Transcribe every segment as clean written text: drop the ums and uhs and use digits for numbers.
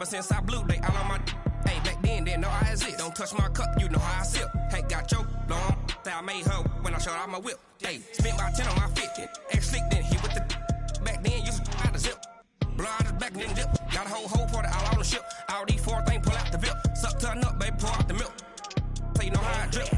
since I blew, they all on my. Hey, back then, didn't know I exist. Don't touch my cup, you know how I sip. Hey, got your long. I made her when I showed out my whip. Hey, spent about 10 on my fit. Ex-slick, then hit with the. Back then, used to out the zip. Blow out the back, then dip. Got a whole party all on the ship. All these 4 things, pull out the VIP. Suck to a nut, baby, pour out the milk. So you know how I drip.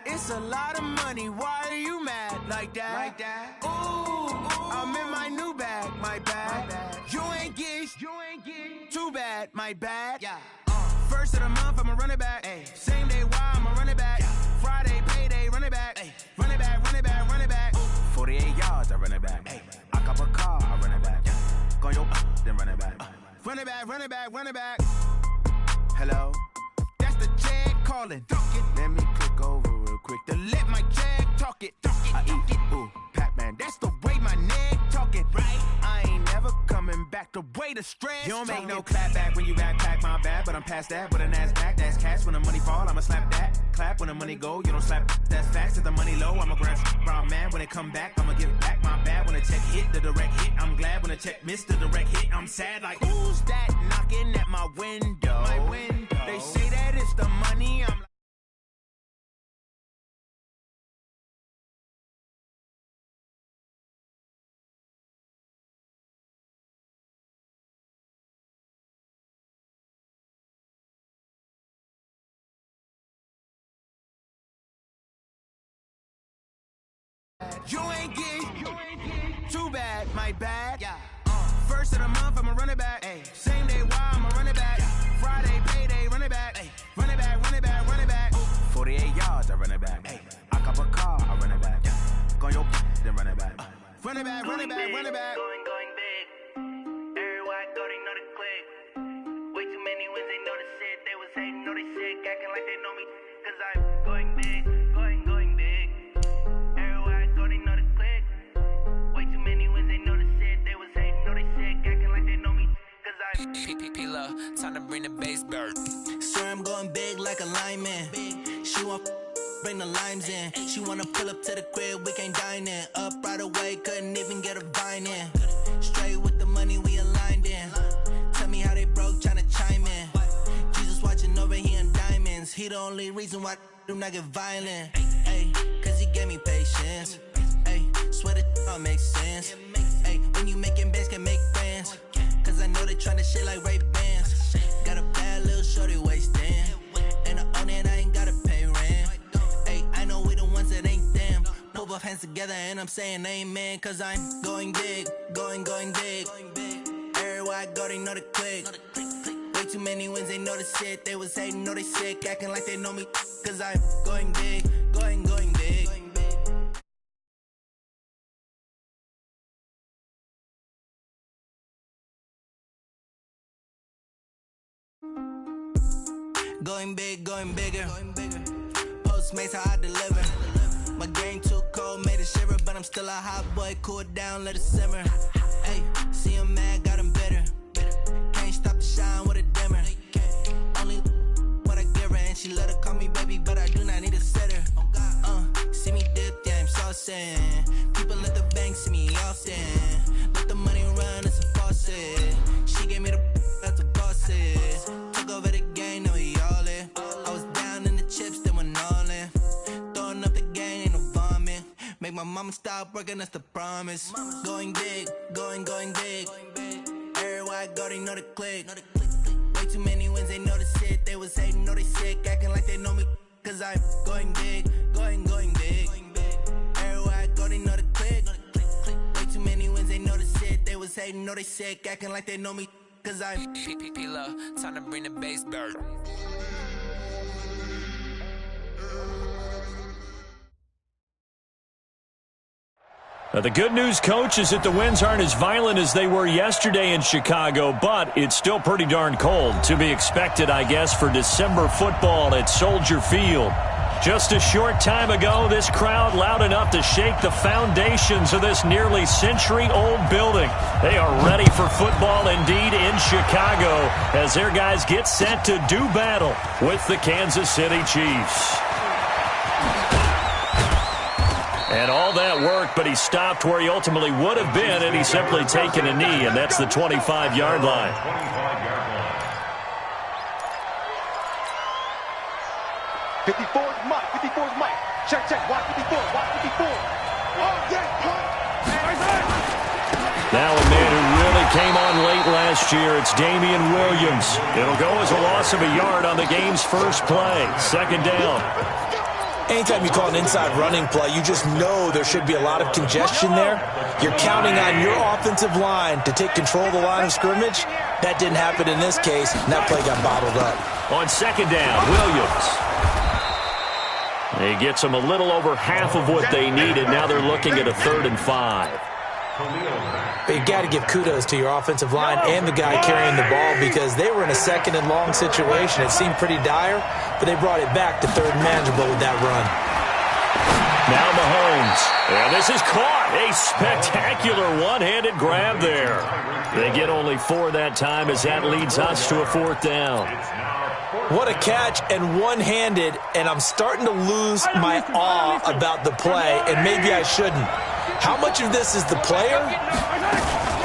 It's a lot of money, why are you mad like that? Ooh, I'm in my new bag, my bad. You ain't get too bad, my bad. Yeah. First of the month, I'ma run it back. Ay. Same day, why I'ma run it back. Yeah. Friday, payday, run it back. Ay. Run it back, run it back, run it back. 48 yards, I run it back. Ay. I cop a car, I run it back. Go your then run it back. Run it back, run it back, run it back. Hello? That's the check calling. Let me click over real quick to let my check talk it. I eat it, ooh, Pac-Man. That's the way my neck talking. Right? I ain't never coming back the way the stress. You don't make no clap back when you backpack, my bad. But I'm past that with a NASDAQ. That's cash when the money fall, I'ma slap that. Clap when the money go, you don't slap. That's facts. If the money low, I'ma grab brown man. When it come back, I'ma give back my bad. When the check hit, the direct hit. I'm glad when the check missed the direct hit. I'm sad like, who's that knocking at my window? My window. They say that it's the money. I'm You ain't get too bad, my bad. Yeah. First of the month, I'ma run it back. Ay. Same day, why I'ma run it back. Friday, payday, run it back. Ay. Run it back, run it back, run it back. 48 yards, I run it back. Ay. I cop a car, I run it back. Go your then run it back. Run it back, run it back, run it back. Going big. Everywhere I go, they know the click. Way too many wins, they know the shit. They was hating, know they sick, acting like they know me. Cause I'm going big, going big. Everywhere I go, they know the click. Way too many wins, they know the shit. They was hating, know they sick, acting like they know me. Cause I'm P-P-P-Love, time to bring the bass bird. Swear I'm going big like a lineman. She want bring the limes in. She wanna pull up to the crib, we can't dine in. Up right away, couldn't even get a vine in. Straight with the money we aligned in. Tell me how they broke, tryna chime in. Jesus watching over here in diamonds. He the only reason why I do not get violent. Ay, cause he gave me patience. Ay, swear that all makes sense. Ay, when you making bands can make friends. Cause I know they tryna shit like Ray-Bans. Got a bad little shorty wasting. And I own it, I ain't gotta pay rent. Ay, I know we the ones that ain't them. Put both hands together and I'm saying amen. Cause I'm going big, going big. Everywhere I go, they know the click. Way too many wins, they know the shit. They was hating, know they sick, acting like they know me. Cause I'm going big, going big. Going bigger. Postmates how I deliver. My game too cold, made it shiver, but I'm still a hot boy. Cool it down, let it simmer. Hey, see him mad, got him bitter. Can't stop the shine with a dimmer. Only what I give her, and she let her call me baby, but I do not need a sitter. See me dip, yeah, I'm saucing. People at the bank see me Make my mama stop working, that's the promise. Going big, going big. Everywhere I go, they know the click. Way too many wins, they know the shit. They was hating, know they sick, acting like they know me. Cause I'm going big, going big. Everywhere I go, they know the click. Way too many wins, they know the shit. They was hating, know they sick, acting like they know me. Cause I'm P-P-P-Love, time to bring the bass bird. The good news, Coach, is that the winds aren't as violent as they were yesterday in Chicago, but it's still pretty darn cold. To be expected, I guess, for December football at Soldier Field. Just a short time ago, this crowd loud enough to shake the foundations of this nearly century-old building. They are ready for football indeed in Chicago as their guys get set to do battle with the Kansas City Chiefs. And all that work, but he stopped where he ultimately would have been had he simply taken a knee, and that's the 25-yard line. 54's Mike. 54's Mike. Check. Watch 54. Oh, yeah. Now a man who really came on late last year, it's Damian Williams. It'll go as a loss of a yard on the game's first play. Second down. Anytime you call an inside running play, you just know there should be a lot of congestion there. You're counting on your offensive line to take control of the line of scrimmage. That didn't happen in this case, and that play got bottled up. On second down, Williams. He gets them a little over half of what they needed. Now they're looking at a 3rd and 5. But you got to give kudos to your offensive line and the guy carrying the ball because they were in a 2nd and long situation. It seemed pretty dire, but they brought it back to 3rd and manageable with that run. Now Mahomes. And this is caught. A spectacular one-handed grab there. They get only 4 that time as that leads us to a 4th down. What a catch and one-handed, and I'm starting to lose my awe about the play, and maybe I shouldn't. How much of this is the player?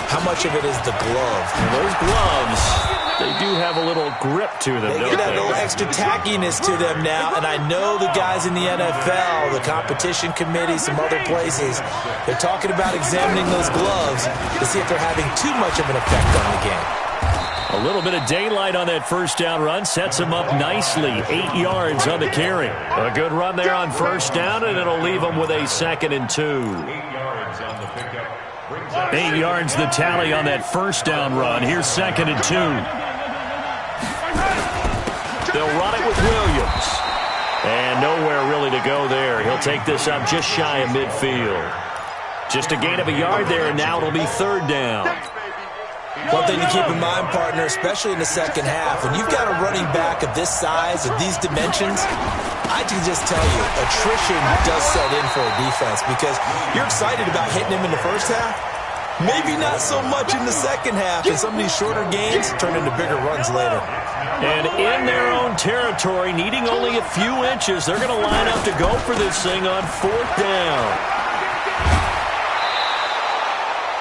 How much of it is the glove? And those gloves, they do have a little grip to them, don't they? They get a little extra tackiness to them now, and I know the guys in the NFL, the competition committee, some other places, they're talking about examining those gloves to see if they're having too much of an effect on the game. A little bit of daylight on that first down run sets him up nicely. 8 yards on the carry. A good run there on first down, and it'll leave him with a 2nd and 2. 8 yards the tally on that first down run. Here's 2nd and 2. They'll run it with Williams. And nowhere really to go there. He'll take this up just shy of midfield. Just a gain of a yard there, and now it'll be 3rd down. One thing to keep in mind, partner, especially in the second half, when you've got a running back of this size, of these dimensions, I can just tell you, attrition does set in for a defense because you're excited about hitting him in the first half. Maybe not so much in the second half, and some of these shorter gains turn into bigger runs later. And in their own territory, needing only a few inches, they're going to line up to go for this thing on 4th down.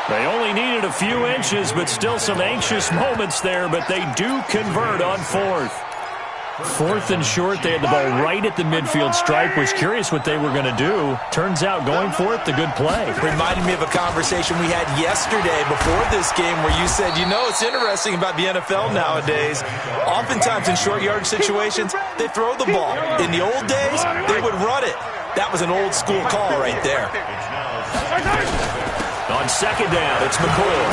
They only needed a few inches, but still some anxious moments there, but they do convert on 4th. 4th and short, they had the ball right at the midfield stripe. Was curious what they were going to do. Turns out going for it, the good play. Reminded me of a conversation we had yesterday before this game where you said, you know, it's interesting about the NFL nowadays. Oftentimes in short yardage situations, they throw the ball. In the old days, they would run it. That was an old school call right there. On second down, it's McCoy.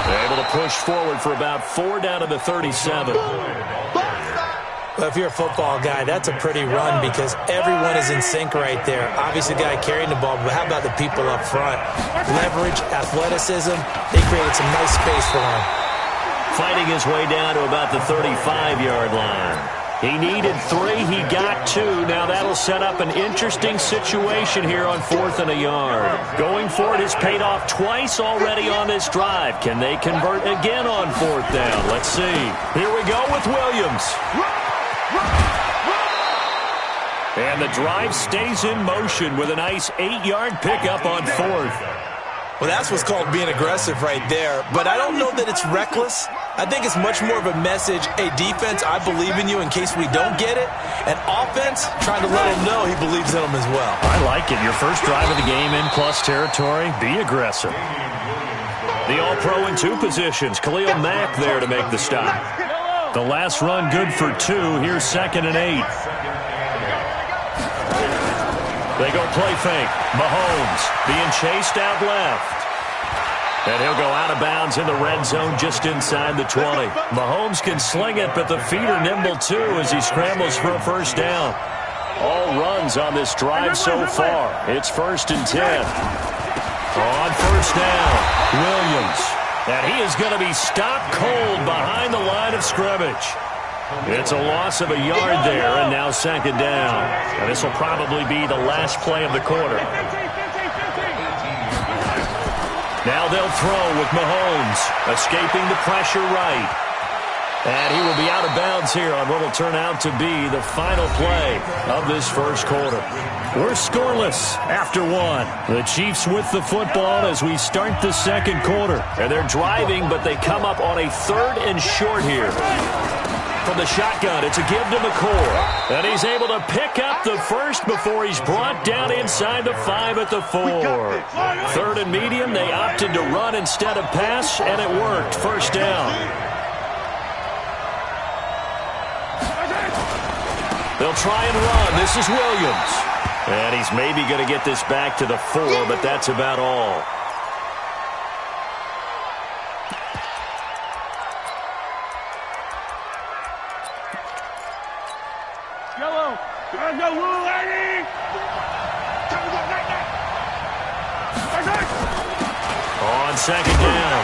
They're able to push forward for about 4 down to the 37. Well, if you're a football guy, that's a pretty run because everyone is in sync right there. Obviously, the guy carrying the ball, but how about the people up front? Leverage, athleticism, they created some nice space for him. Fighting his way down to about the 35-yard line. He needed 3, he got 2. Now that'll set up an interesting situation here on 4th and a yard. Going for it has paid off twice already on this drive. Can they convert again on 4th down? Let's see. Here we go with Williams. And the drive stays in motion with a nice 8-yard pickup on 4th. Well, that's what's called being aggressive right there. But I don't know that it's reckless. I think it's much more of a message, hey, defense, I believe in you in case we don't get it. And offense, trying to let him know he believes in him as well. I like it. Your first drive of the game in plus territory. Be aggressive. The All-Pro in 2 positions. Khalil Mack there to make the stop. The last run good for 2. Here's 2nd and 8. They go play fake. Mahomes being chased out left. And he'll go out of bounds in the red zone just inside the 20. Mahomes can sling it, but the feet are nimble too as he scrambles for a first down. All runs on this drive so far. It's 1st and 10. On first down, Williams. And he is going to be stopped cold behind the line of scrimmage. It's a loss of a yard there, and now 2nd down. And this will probably be the last play of the quarter. Now they'll throw with Mahomes, escaping the pressure right. And he will be out of bounds here on what will turn out to be the final play of this first quarter. We're scoreless after 1. The Chiefs with the football as we start the second quarter. And they're driving, but they come up on a 3rd and short here. From the shotgun, it's a give to McCord. And he's able to pick up the first before he's brought down inside the 5 at the 4. 3rd and medium, they opted to run instead of pass, and it worked. First down. They'll try and run. This is Williams. And he's maybe going to get this back to the 4, but that's about all. Yellow. Go, Will, lady. On 2nd down,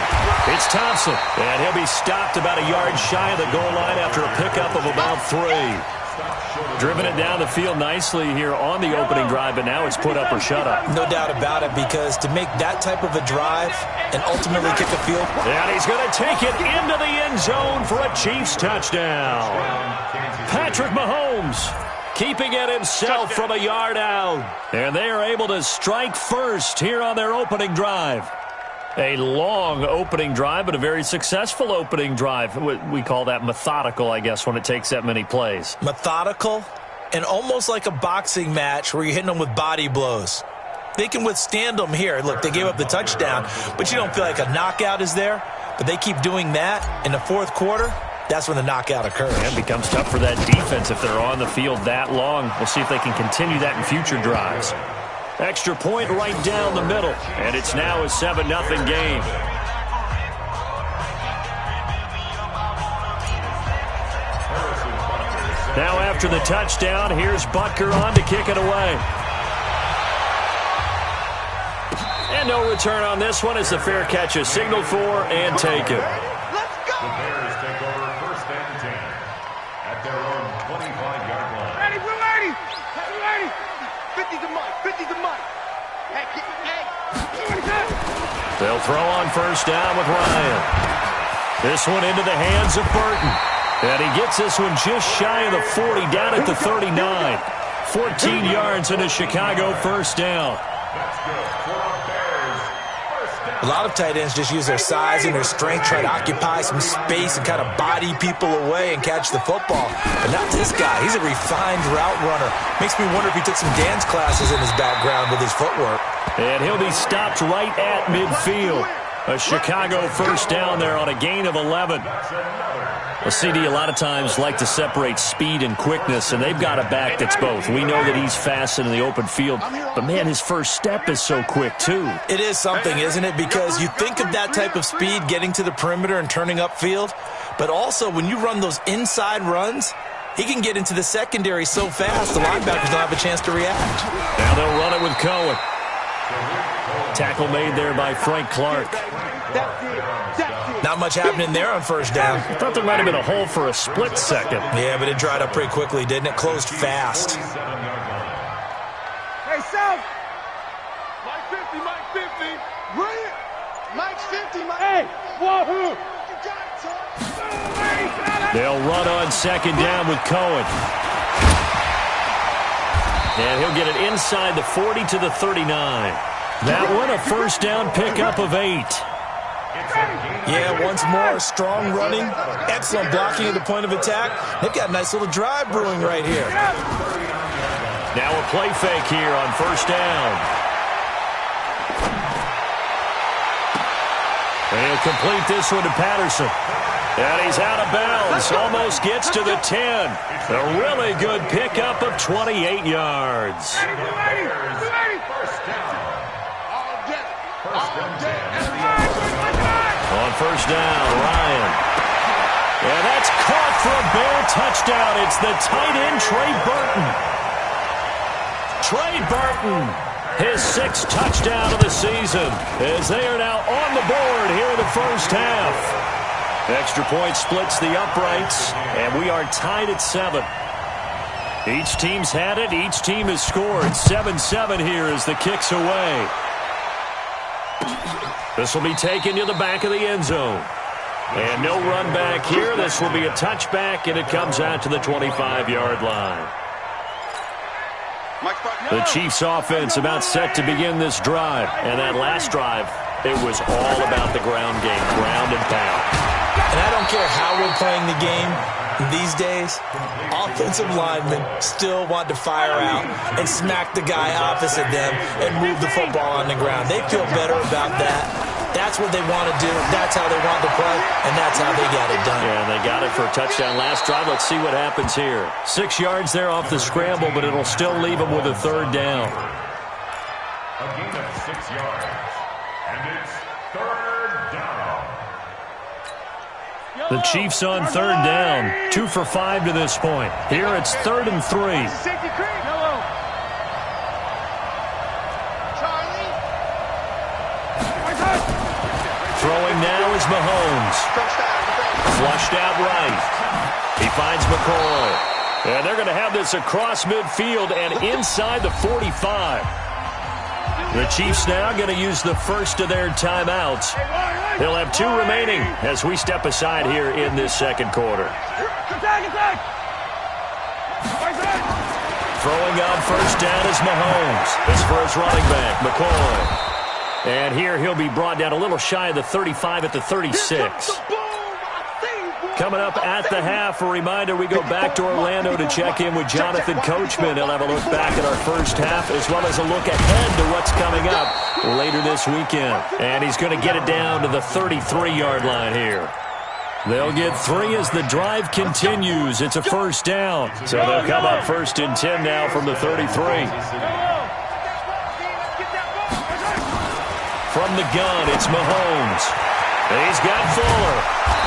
it's Thompson. And he'll be stopped about a yard shy of the goal line after a pickup of about 3. Driven it down the field nicely here on the opening drive, but now it's put up or shut up. No doubt about it, because to make that type of a drive and ultimately kick a field. And he's going to take it into the end zone for a Chiefs touchdown. Patrick Mahomes keeping it himself from a yard out. And they are able to strike first here on their opening drive. A long opening drive, but a very successful opening drive. We call that methodical, I guess, when it takes that many plays. Methodical and almost like a boxing match where you're hitting them with body blows. They can withstand them here. Look, they gave up the touchdown, but you don't feel like a knockout is there. But they keep doing that in the 4th quarter. That's when the knockout occurs. And it becomes tough for that defense if they're on the field that long. We'll see if they can continue that in future drives. Extra point right down the middle, and it's now a 7-0 game. Now after the touchdown, here's Butker on to kick it away. And no return on this one as the fair catch is signaled for and taken. Let's go. The Bears take over 1st and 10 at their own 25-yard line. Ready, we're ready. We're ready. 50's a month. 50's a month. Hey. They'll throw on first down with Ryan. This one into the hands of Burton. And he gets this one just shy of the 40, down at the 39. 14 yards and a Chicago first down. A lot of tight ends just use their size and their strength, try to occupy some space and kind of body people away and catch the football. But not this guy. He's a refined route runner. Makes me wonder if he took some dance classes in his background with his footwork. And he'll be stopped right at midfield. A Chicago first down there on a gain of 11. Well, CD a lot of times like to separate speed and quickness, and they've got a back that's both. We know that he's fast in the open field, but, man, his first step is so quick, too. It is something, isn't it? Because you think of that type of speed getting to the perimeter and turning upfield, but also when you run those inside runs, he can get into the secondary so fast the linebackers don't have a chance to react. Now they'll run it with Cohen. Tackle made there by Frank Clark. Not much happening there on first down. I thought there might have been a hole for a split second. Yeah, but it dried up pretty quickly, didn't it? Closed fast. Hey, South. Mike 50, Mike 50. Bring it. Mike 50, Mike. Hey, wahoo. They'll run on second down with Cohen. And he'll get it inside the 40 to the 39. That one a first down pickup of 8. Yeah, once more, strong running, excellent blocking at the point of attack. They've got a nice little drive brewing right here. Now a play fake here on first down. And he'll complete this one to Patterson. And he's out of bounds, almost gets to the 10. A really good pickup of 28 yards. On first down, Ryan. And that's caught for a Bear touchdown. It's the tight end, Trey Burton. Trey Burton, his 6th touchdown of the season, as they are now on the board here in the first half. Extra point splits the uprights, and we are tied at 7. Each team's had it. Each team has scored. 7-7 here as the kick's away. This will be taken to the back of the end zone. And no run back here. This will be a touchback, and it comes out to the 25-yard line. The Chiefs' offense about set to begin this drive. And that last drive, it was all about the ground game, ground and pound. And I don't care how we're playing the game these days, offensive linemen still want to fire out and smack the guy opposite them and move the football on the ground. They feel better about that. That's what they want to do. That's how they want to play, and that's how they got it done. Yeah, and they got it for a touchdown last drive. Let's see what happens here. 6 yards there off the scramble, but it'll still leave them with a third down. A gain of 6 yards, and it's third down. The Chiefs on third down. 2 for 5 to this point. Here it's 3rd and 3. Throwing now is Mahomes. Flushed out right. He finds McCoy. And they're going to have this across midfield and inside the 45. The Chiefs now going to use the first of their timeouts. They'll have 2 remaining as we step aside here in this second quarter. Throwing on first down is Mahomes. This for his running back, McCoy. And here he'll be brought down a little shy of the 35 at the 36. Coming up at the half, a reminder, we go back to Orlando to check in with Jonathan Coachman. He'll have a look back at our first half as well as a look ahead to what's coming up later this weekend. And he's going to get it down to the 33-yard line here. They'll get 3 as the drive continues. It's a first down. So they'll come up 1st and 10 now from the 33. From the gun, it's Mahomes. And he's got Fuller.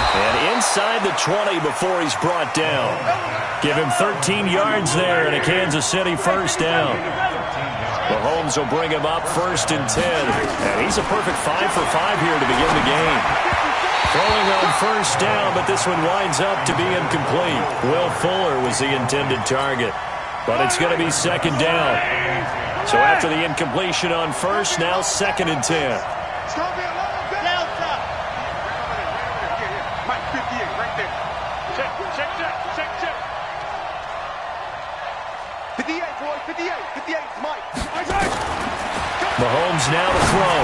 And inside the 20 before he's brought down. Give him 13 yards there and a Kansas City first down. Mahomes will bring him up 1st and 10. And he's a perfect 5 for 5 here to begin the game. Throwing on first down, but this one winds up to be incomplete. Will Fuller was the intended target. But it's going to be 2nd down. So after the incompletion on first, now 2nd and 10. Mahomes now to throw.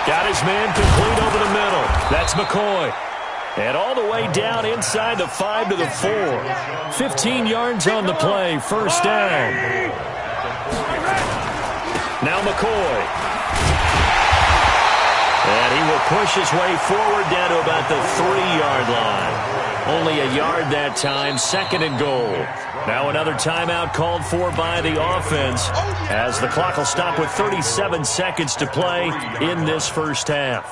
Got his man complete over the middle. That's McCoy. And all the way down inside the 5 to the 4. 15 yards on the play. First down. Now McCoy. And he will push his way forward down to about the 3-yard line. Only a yard that time. 2nd and goal. Now another timeout called for by the offense as the clock will stop with 37 seconds to play in this first half.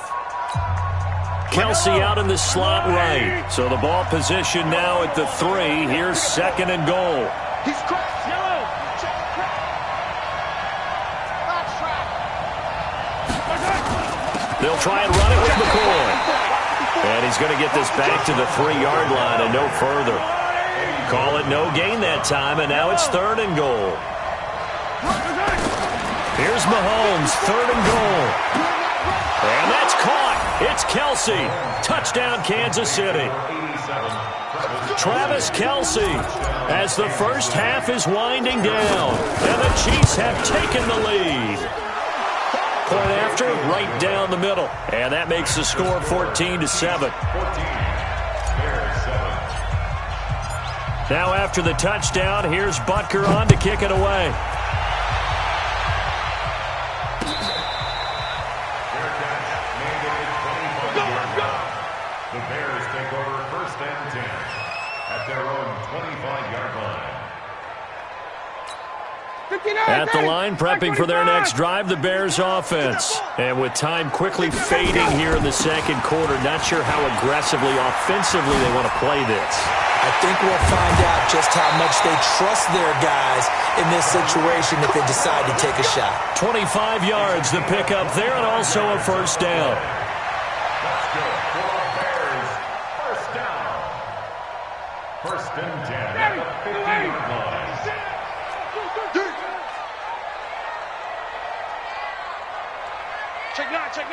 Kelce out in the slot right. So the ball position now at the 3. Here's 2nd and goal. They'll try and run it with McCoy. And he's going to get this back to the 3-yard line and no further. Call it no gain that time, and now it's 3rd and goal. Here's Mahomes, 3rd and goal. And that's caught. It's Kelce. Touchdown, Kansas City. Travis Kelce as the first half is winding down, and the Chiefs have taken the lead. Point after, right down the middle. And that makes the score 14-7. Now after the touchdown, here's Butker on to kick it away. The Bears take over 1st and 10 at their own 25-yard line. At the line, prepping for their next drive, the Bears offense. And with time quickly fading here in the second quarter, not sure how aggressively, offensively they want to play this. I think we'll find out just how much they trust their guys in this situation if they decide to take a shot. 25 yards, the pickup there, and also a first down. That's good for the Bears. First down. 1st and 10 at the 50-yard line. Check 9. Check.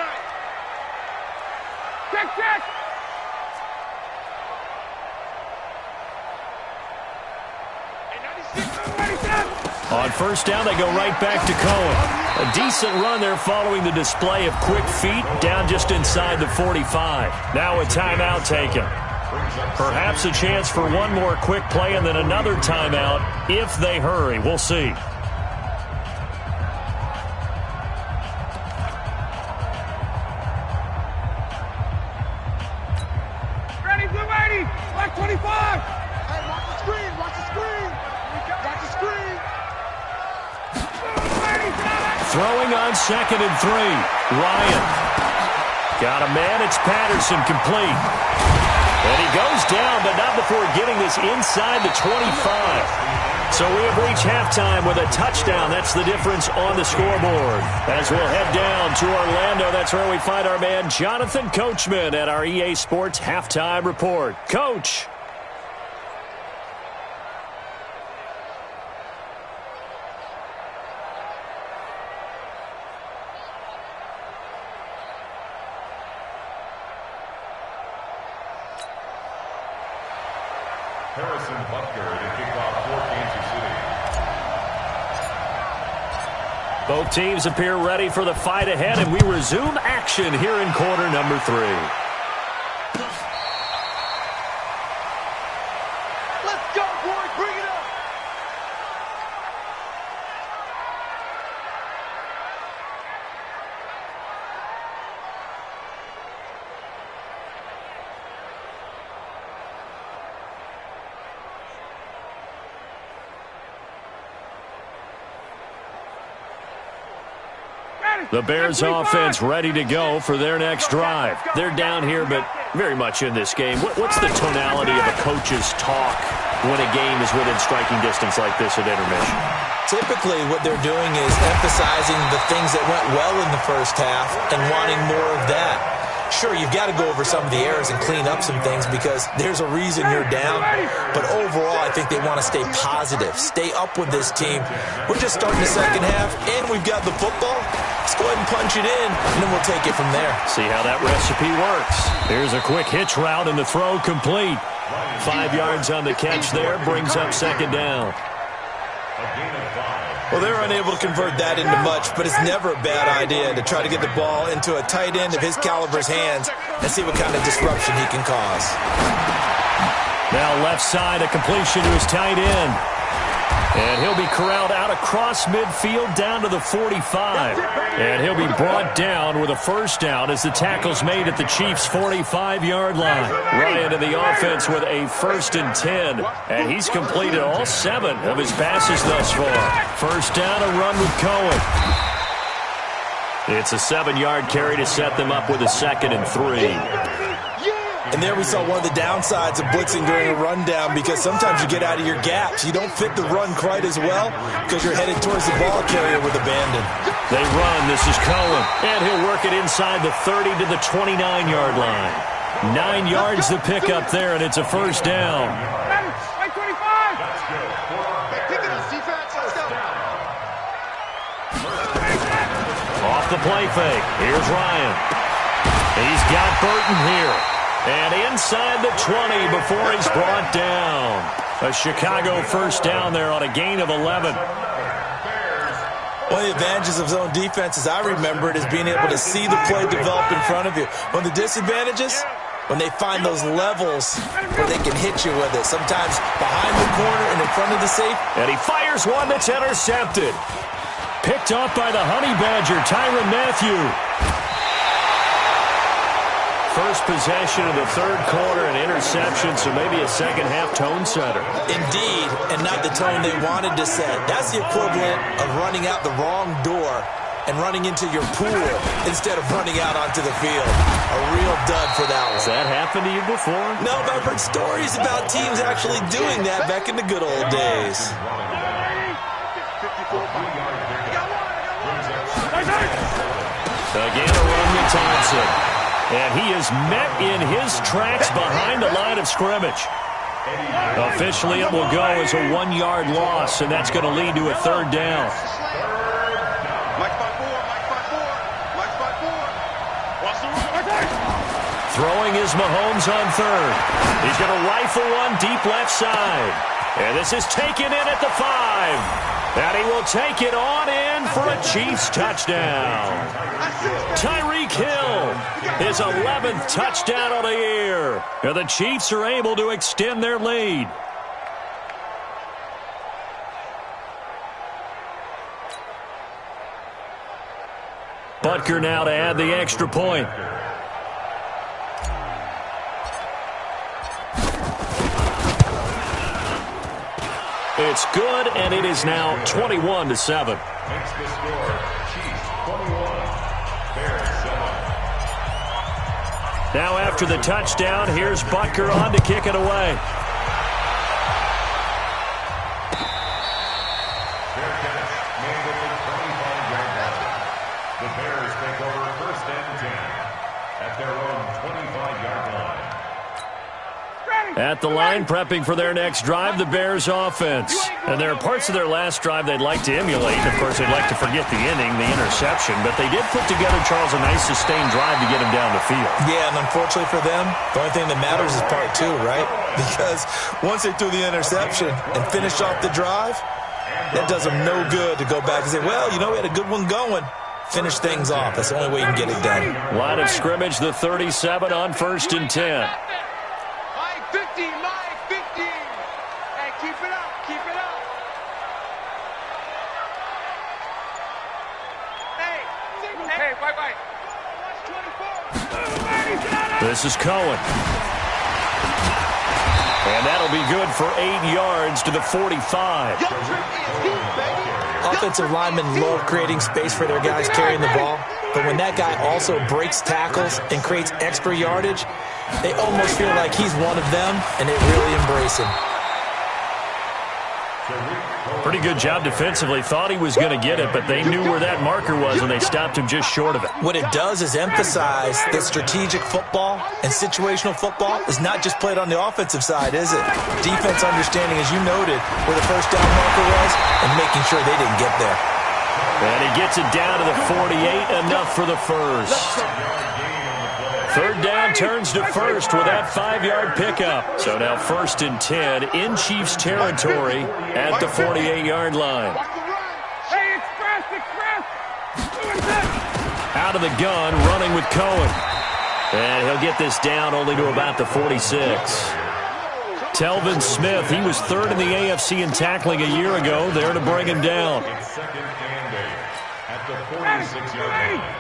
On first down, they go right back to Cohen. A decent run there following the display of quick feet down just inside the 45. Now a timeout taken. Perhaps a chance for one more quick play and then another timeout if they hurry. We'll see. Ready, blue 80. Black 25. Hey, watch the screen. Watch the screen. Throwing on 2nd and 3. Ryan. Got a man. It's Patterson complete. And he goes down, but not before getting this inside the 25. So we have reached halftime with a touchdown. That's the difference on the scoreboard. As we'll head down to Orlando, that's where we find our man Jonathan Coachman at our EA Sports Halftime Report. Coach. Harrison Butker to kick off for Kansas City. Both teams appear ready for the fight ahead, and we resume action here in quarter number 3. Let's go, boys. Bring it up. The Bears offense ready to go for their next drive. They're down here, but very much in this game. What's the tonality of a coach's talk when a game is within striking distance like this at intermission? Typically, what they're doing is emphasizing the things that went well in the first half and wanting more of that. Sure, you've got to go over some of the errors and clean up some things because there's a reason you're down. But overall, I think they want to stay positive, stay up with this team. We're just starting the second half, and we've got the football. Let's go ahead and punch it in, and then we'll take it from there. See how that recipe works. Here's a quick hitch route, and the throw complete. 5 yards on the catch there, brings up 2nd down. Well, they're unable to convert that into much, but it's never a bad idea to try to get the ball into a tight end of his caliber's hands and see what kind of disruption he can cause. Now left side, a completion to his tight end. And he'll be corralled out across midfield down to the 45. And he'll be brought down with a first down as the tackle's made at the Chiefs' 45-yard line. Ryan in the offense with a 1st and 10. And he's completed all 7 of his passes thus far. First down, a run with Cohen. It's a 7-yard carry to set them up with a 2nd and 3. And there we saw one of the downsides of blitzing during a rundown because sometimes you get out of your gaps. You don't fit the run quite as well because you're headed towards the ball carrier with abandon. They run. This is Cohen. And he'll work it inside the 30 to the 29-yard line. 9 yards the pickup there, and it's a first down. Off the play fake. Here's Ryan. He's got Burton here. And inside the 20 before he's brought down. A Chicago first down there on a gain of 11. One of the advantages of zone defense, as I remember it, is being able to see the play develop in front of you. One of the disadvantages, when they find those levels where they can hit you with it, sometimes behind the corner and in front of the safe. And he fires one that's intercepted. Picked off by the Honey Badger, Tyrann Mathieu. First possession of the third quarter, an interception, so maybe a second-half tone setter. Indeed, and not the tone they wanted to set. That's the equivalent of running out the wrong door and running into your pool instead of running out onto the field. A real dud for that one. Has that happened to you before? No, but I've heard stories about teams actually doing that back in the good old days. Again, a run with Thompson. And he is met in his tracks behind the line of scrimmage. Officially, it will go as a 1-yard loss, and that's going to lead to a third down. Throwing is Mahomes on third. He's going to rifle one deep left side. And this is taken in at the 5. And he will take it on in for a Chiefs touchdown. Tyreek Hill, his 11th touchdown of the year. And the Chiefs are able to extend their lead. Butker now to add the extra point. It's good, and it is now 21-7. Makes the score, Chiefs 21, Bears 7. Now after the touchdown, here's Butker on to kick it away. Fair catch, made at the 25-yard line. The Bears take over 1st and 10 at their own 25-yard line. At the line, prepping for their next drive, the Bears offense. And there are parts of their last drive they'd like to emulate. Of course, they'd like to forget the inning, the interception. But they did put together, Charles, a nice sustained drive to get him down the field. Yeah, and unfortunately for them, the only thing that matters is part 2, right? Because once they threw the interception and finished off the drive, that does them no good to go back and say, well, you know, we had a good one going. Finish things off. That's the only way you can get it done. Line of scrimmage, the 37 on 1st and 10. This is Cohen. And that'll be good for 8 yards to the 45. Offensive linemen love creating space for their guys carrying the ball. But when that guy also breaks tackles and creates extra yardage, they almost feel like he's one of them, and they really embrace him. Pretty good job defensively. Thought he was going to get it, but they knew where that marker was, and they stopped him just short of it. What it does is emphasize that strategic football and situational football is not just played on the offensive side, is it? Defense understanding, as you noted, where the first down marker was and making sure they didn't get there. And he gets it down to the 48, enough for the first. Third down turns to first with that 5-yard pickup. So now 1st and 10 in Chiefs territory at the 48-yard line. Out of the gun, running with Cohen. And he'll get this down only to about the 46. Telvin Smith, he was 3rd in the AFC in tackling a year ago, there to bring him down. Second and 8 at the 46-yard line.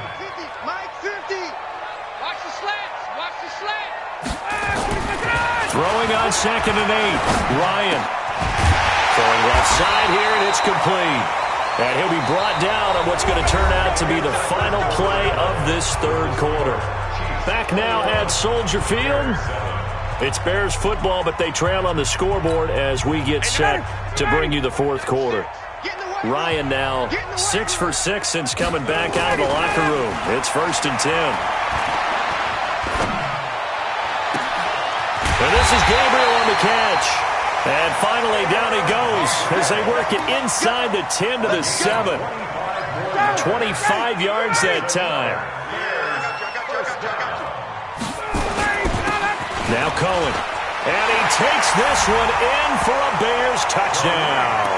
Throwing on 2nd and 8. Ryan. Throwing left side here, and it's complete. And he'll be brought down on what's going to turn out to be the final play of this third quarter. Back now at Soldier Field. It's Bears football, but they trail on the scoreboard as we get set to bring you the fourth quarter. Ryan now 6 for 6 since coming back out of the locker room. It's 1st and 10. And this is Gabriel on the catch. And finally down he goes as they work it inside the 10 to the 7. 25 yards that time. Now Cohen. And he takes this one in for a Bears touchdown.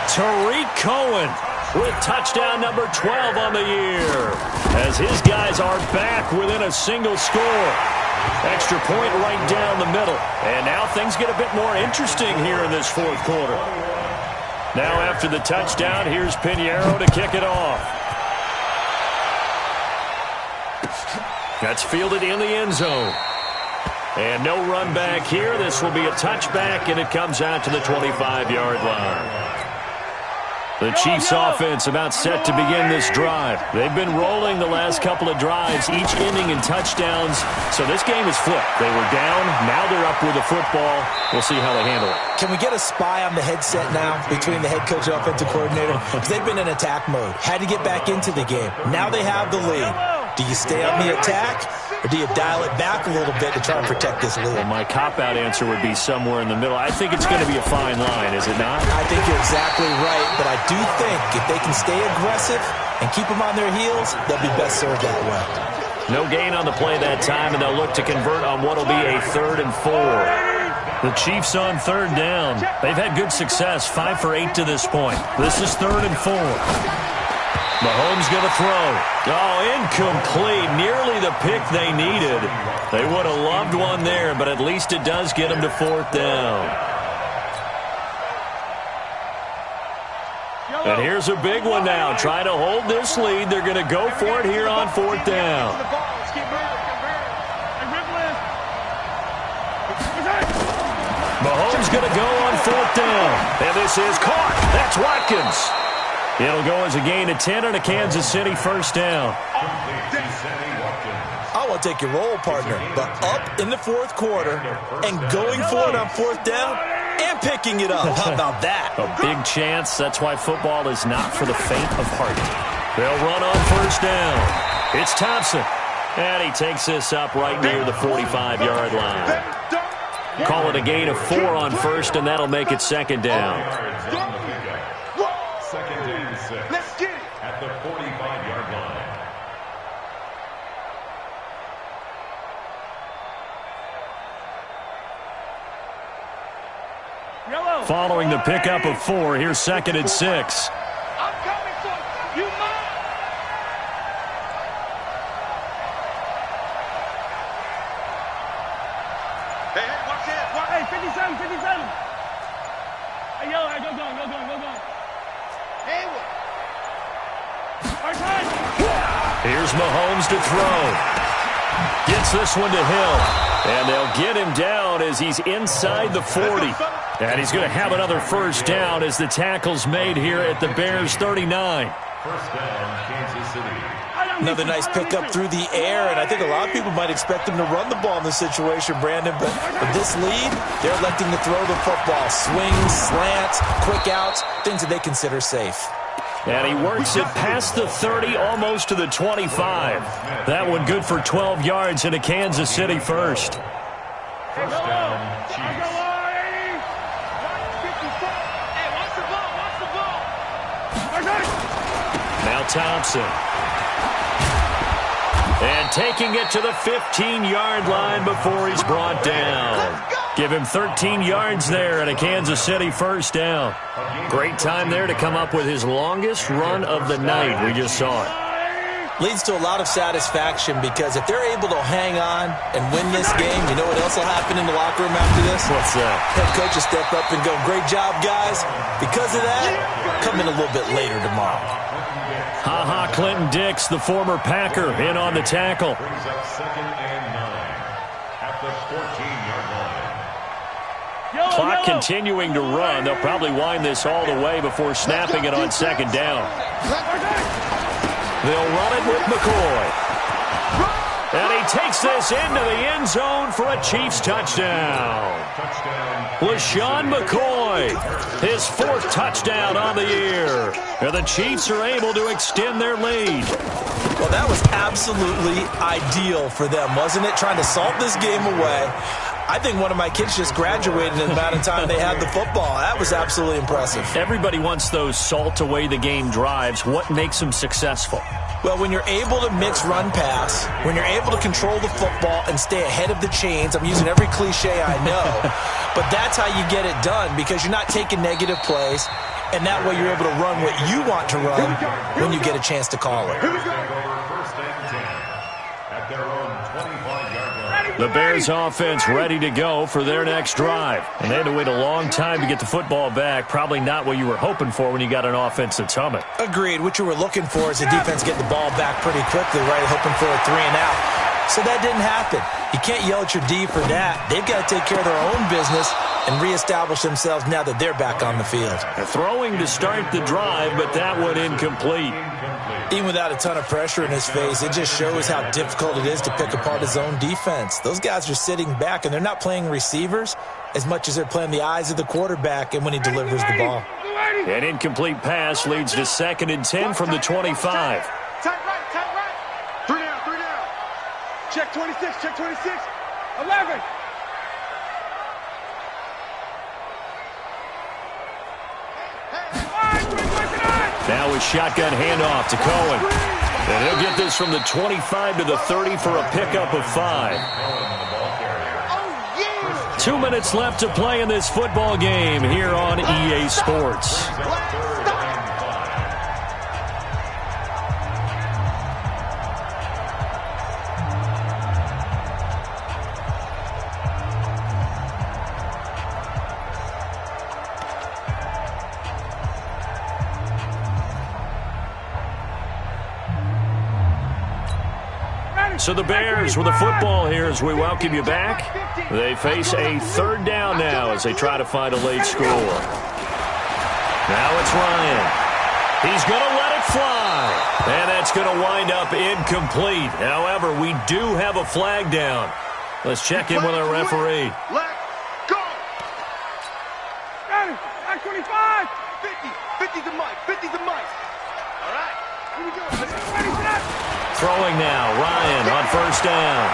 Tarik Cohen with touchdown number 12 on the year, as his guys are back within a single score. Extra point right down the middle. And now things get a bit more interesting here in this fourth quarter. Now after the touchdown, here's Pinheiro to kick it off. That's fielded in the end zone. And no run back here. This will be a touchback, and it comes out to the 25-yard line. The Chiefs offense about set to begin this drive. They've been rolling the last couple of drives, each ending in touchdowns. So this game is flipped. They were down. Now they're up with the football. We'll see how they handle it. Can we get a spy on the headset now between the head coach and offensive coordinator? Because they've been in attack mode. Had to get back into the game. Now they have the lead. Do you stay on the attack, or do you dial it back a little bit to try and protect this lead? Well, my cop-out answer would be somewhere in the middle. I think it's going to be a fine line, is it not? I think you're exactly right, but I do think if they can stay aggressive and keep them on their heels, they'll be best served that way. No gain on the play that time, and they'll look to convert on what will be a 3rd and 4. The Chiefs on 3rd down. They've had good success, 5 for 8 to this point. This is 3rd and 4. Mahomes going to throw. Oh, incomplete. Nearly the pick they needed. They would have loved one there, but at least it does get them to 4th down. And here's a big one now. Trying to hold this lead. They're going to go for it here on 4th down. Mahomes going to go on 4th down. And this is caught. That's Watkins. It'll go as a gain of 10 and a Kansas City 1st down. I want to take your role, partner, but up in the 4th quarter and going for it on 4th down and picking it up. How about that? A big chance. That's why football is not for the faint of heart. They'll run on 1st down. It's Thompson. And he takes this up right near the 45-yard line. Call it a gain of 4 on 1st, and that'll make it 2nd down. Let's get it at the 45-yard line. Following the pickup of 4, here's 2nd and 6. I'm coming for you, mine. Hey, watch it. Watch. Hey, 57, 57. Hey, yo, hey, go. Hey, what? Here's Mahomes to throw. Gets this one to Hill. And they'll get him down as he's inside the 40. And he's going to have another 1st down as the tackle's made here at the Bears 39. 1st down, Kansas City. Another nice pickup through the air, and I think a lot of people might expect him to run the ball in this situation, Brandon, but with this lead, they're electing to throw the football. Swings, slants, quick outs, things that they consider safe. And he works it past the 30, almost to the 25. That one good for 12 yards and a Kansas City 1st. 1st down, Chiefs. Now Thompson. And taking it to the 15-yard line before he's brought down. Give him 13 yards there and a Kansas City 1st down. Great time there to come up with his longest run of the night. We just saw it. Leads to a lot of satisfaction because if they're able to hang on and win this game, you know what else will happen in the locker room after this? What's that? Head coach will step up and go, great job, guys. Because of that, come in a little bit later tomorrow. Ha-ha, Clinton Dix, the former Packer, in on the tackle. Brings up 2nd and 9 at the 14-yard line. Clock continuing to run. They'll probably wind this all the way before snapping it on 2nd down. They'll run it with McCoy. And he takes this into the end zone for a Chiefs touchdown. LaShawn McCoy, his 4th touchdown on the year. And the Chiefs are able to extend their lead. Well, that was absolutely ideal for them, wasn't it? Trying to salt this game away. I think one of my kids just graduated in the amount of time they had the football. That was absolutely impressive. Everybody wants those salt away the game drives. What makes them successful? Well, when you're able to mix run-pass, when you're able to control the football and stay ahead of the chains, I'm using every cliche I know, but that's how you get it done because you're not taking negative plays And that way you're able to run what you want to run when you get a chance to call it. The Bears offense ready to go for their next drive. And they had to wait a long time to get the football back. Probably not what you were hoping for when you got an offense that's humming. Agreed. What you were looking for is the defense getting the ball back pretty quickly, right? Hoping for a 3-and-out. So that didn't happen. You can't yell at your D for that. They've got to take care of their own business and reestablish themselves now that they're back on the field. Throwing to start the drive, but that one incomplete. Even without a ton of pressure in his face, it just shows how difficult it is to pick apart his own defense. Those guys are sitting back, and they're not playing receivers as much as they're playing the eyes of the quarterback and when he delivers the ball. An incomplete pass leads to 2nd and 10 from the 25. Tight right. 3 down. Check 26, 11. Now a shotgun handoff to Cohen. And he'll get this from the 25 to the 30 for a pickup of 5. 2 minutes left to play in this football game here on EA Sports. So the Bears with the football here as we welcome you back. They face a 3rd down now as they try to find a late score. Now it's Ryan. He's going to let it fly. And that's going to wind up incomplete. However, we do have a flag down. Let's check in with our referee. Let go. Got him. 25. 50's the mic. 50's the mic. All right. Here we go. Ready for that. Throwing now, Ryan on 1st down.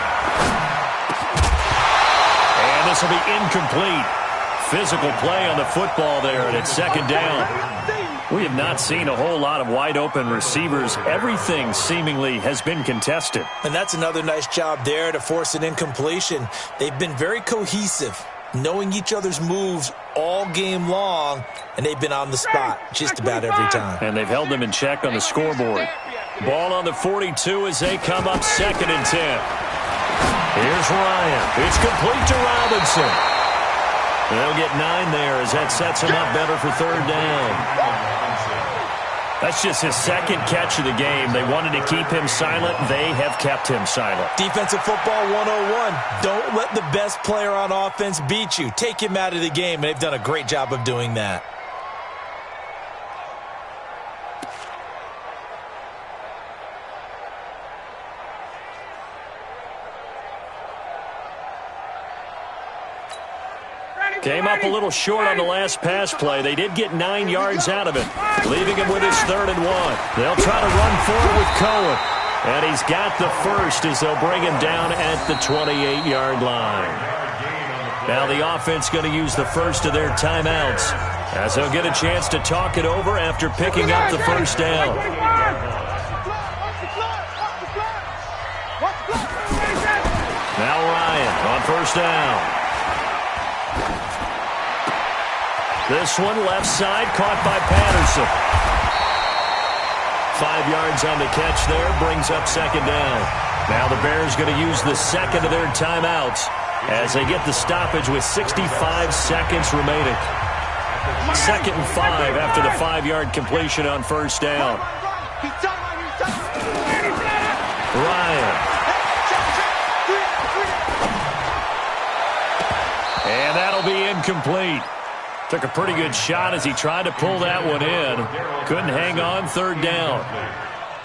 And this will be incomplete. Physical play on the football there, and it's 2nd down. We have not seen a whole lot of wide-open receivers. Everything seemingly has been contested. And that's another nice job there to force an incompletion. They've been very cohesive, knowing each other's moves all game long, and they've been on the spot just about every time. And they've held them in check on the scoreboard. Ball on the 42 as they come up 2nd and 10. Here's Ryan. It's complete to Robinson. They'll get 9 there as that sets him up better for 3rd down. That's just his 2nd catch of the game. They wanted to keep him silent. They have kept him silent. Defensive football 101. Don't let the best player on offense beat you. Take him out of the game, and they've done a great job of doing that. Came up a little short on the last pass play. They did get 9 yards out of it, leaving him with his 3rd and 1. They'll try to run forward with Cohen. And he's got the 1st as they'll bring him down at the 28-yard line. Now the offense going to use the 1st of their timeouts as they'll get a chance to talk it over after picking up the 1st down. Now Ryan on 1st down. This one left side caught by Patterson. 5 yards on the catch there, brings up 2nd down. Now the Bears going to use the 2nd of their timeouts as they get the stoppage with 65 seconds remaining. 2nd and 5 after the 5-yard completion on 1st down. Ryan. And that'll be incomplete. Took a pretty good shot as he tried to pull that one in. Couldn't hang on, 3rd down.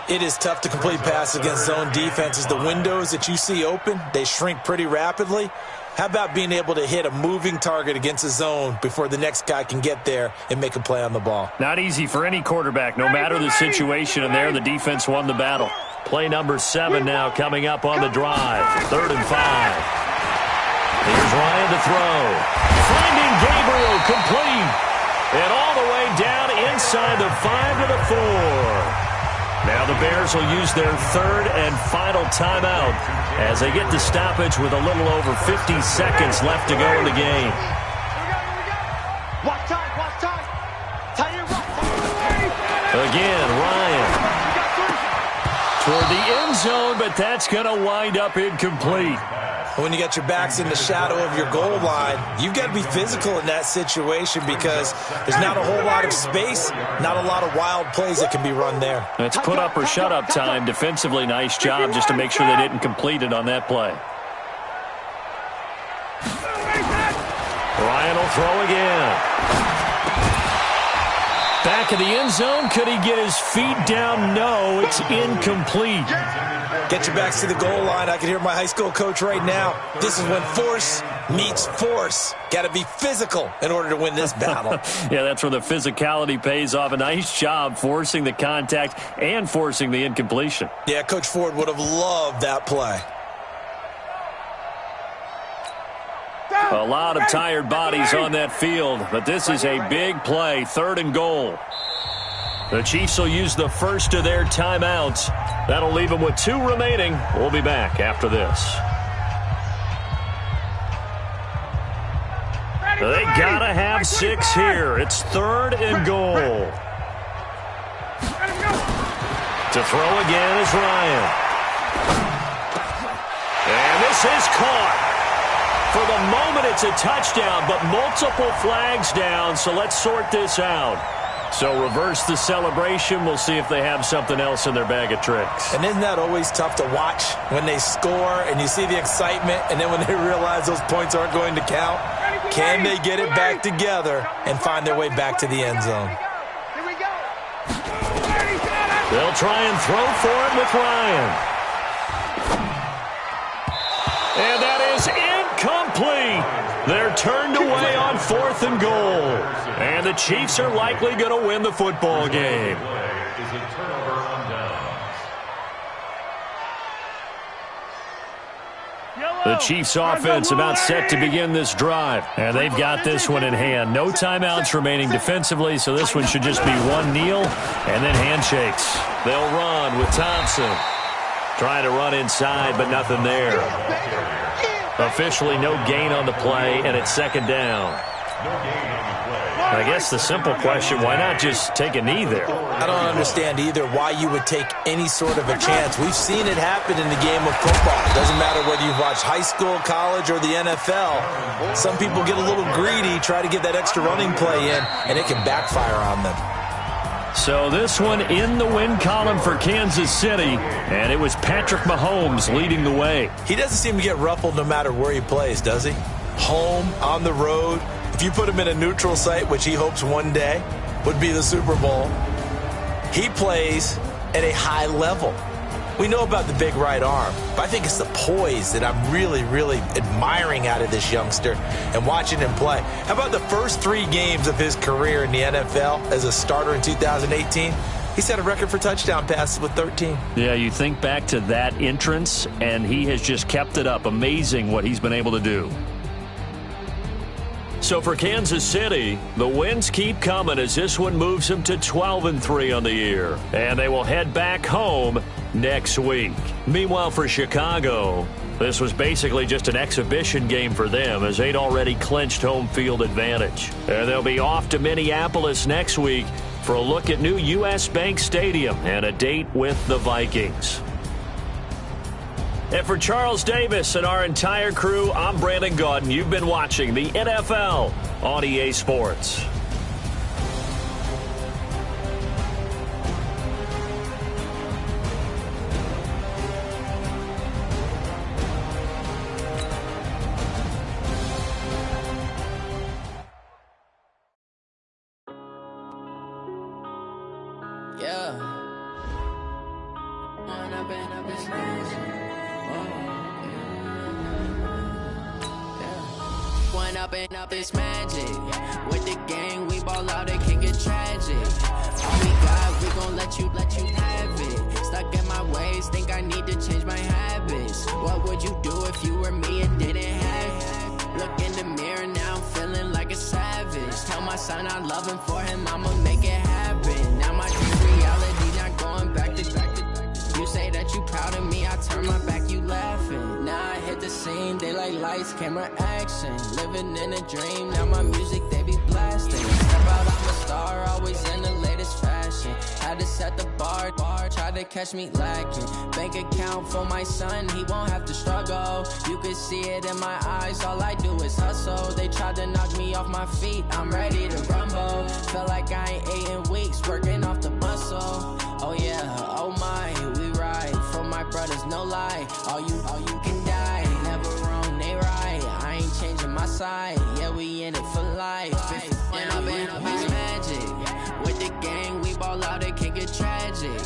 It is tough to complete passes against zone defenses. The windows that you see open, they shrink pretty rapidly. How about being able to hit a moving target against a zone before the next guy can get there and make a play on the ball? Not easy for any quarterback, no matter the situation. And there, the defense won the battle. Play number 7 now coming up on the drive. 3rd and 5. Here's Ryan to throw. Finding Gabriel complete. And all the way down inside the 5 to the 4. Now the Bears will use their 3rd and final timeout as they get the stoppage with a little over 50 seconds left to go in the game. Watch time. Tie it right. Again, Ryan. Toward the end zone, but that's going to wind up incomplete. When you got your backs in the shadow of your goal line, you've got to be physical in that situation because there's not a whole lot of space, not a lot of wild plays that can be run there. It's put up or shut up time. Defensively, nice job just to make sure they didn't complete it on that play. Ryan will throw again. Back of the end zone. Could he get his feet down? No, it's incomplete. Get your backs to the goal line. I can hear my high school coach right now. This is when force meets force. Got to be physical in order to win this battle. Yeah, that's where the physicality pays off. A nice job forcing the contact and forcing the incompletion. Yeah, Coach Ford would have loved that play. A lot of tired bodies on that field, but this is a big play, 3rd and goal. The Chiefs will use the first of their timeouts. That'll leave them with 2 remaining. We'll be back after this. They gotta have 6 here. It's 3rd and goal. To throw again is Ryan. And this is caught. For the moment, it's a touchdown, but multiple flags down, so let's sort this out. So reverse the celebration. We'll see if they have something else in their bag of tricks. And isn't that always tough to watch when they score and you see the excitement, and then when they realize those points aren't going to count? Can they get it back together and find their way back to the end zone? They'll try and throw for it with Ryan. And that is incomplete. They're turned away on 4th and goal. And the Chiefs are likely going to win the football game. The Chiefs offense about set to begin this drive. And they've got this one in hand. No timeouts remaining defensively, so this one should just be one kneel and then handshakes. They'll run with Thompson. Trying to run inside, but nothing there. Officially no gain on the play, and it's 2nd down. I guess the simple question, why not just take a knee there? I don't understand either why you would take any sort of a chance. We've seen it happen in the game of football. It doesn't matter whether you've watched high school, college, or the NFL. Some people get a little greedy, try to get that extra running play in, and it can backfire on them. So this one in the win column for Kansas City, and it was Patrick Mahomes leading the way. He doesn't seem to get ruffled no matter where he plays, does he? Home, on the road. If you put him in a neutral site, which he hopes one day would be the Super Bowl, he plays at a high level. We know about the big right arm, but I think it's the poise that I'm really, really admiring out of this youngster and watching him play. How about the first 3 games of his career in the NFL as a starter in 2018? He set a record for touchdown passes with 13. Yeah, you think back to that entrance, and he has just kept it up. Amazing what he's been able to do. So for Kansas City, the wins keep coming as this one moves them to 12-3 on the year. And they will head back home next week. Meanwhile, for Chicago, this was basically just an exhibition game for them as they'd already clinched home field advantage. And they'll be off to Minneapolis next week for a look at new U.S. Bank Stadium and a date with the Vikings. And for Charles Davis and our entire crew, I'm Brandon Gaudin. You've been watching the NFL on EA Sports. Up it's magic. With the gang, we ball out, it can get tragic. All we got, we gon' let you have it. Stuck in my ways, think I need to change my habits. What would you do if you were me and didn't have it? Look in the mirror, now I'm feeling like a savage. Tell my son I love him, for him I'ma make it happen. Now my dream reality, not going back to back. You say that you proud of me, I turn my back, you laughing. Now I hit the scene, they like lights, camera, action. Living in a dream, now my music, they be blasting. Step out, I'm a star, always in the latest fashion. Had Tried to set the bar, tried to catch me lacking. Bank account for my son, he won't have to struggle. You can see it in my eyes, all I do is hustle. They tried to knock me off my feet, I'm ready to rumble. Felt like I ain't ate in weeks, working off the muscle. Oh yeah, oh my, we ride for my brothers, no lie. All you can die, never wrong, they right. I ain't changing my side, yeah, we in it for life. And I've been magic. With the gang, we ball out, it can get tragic.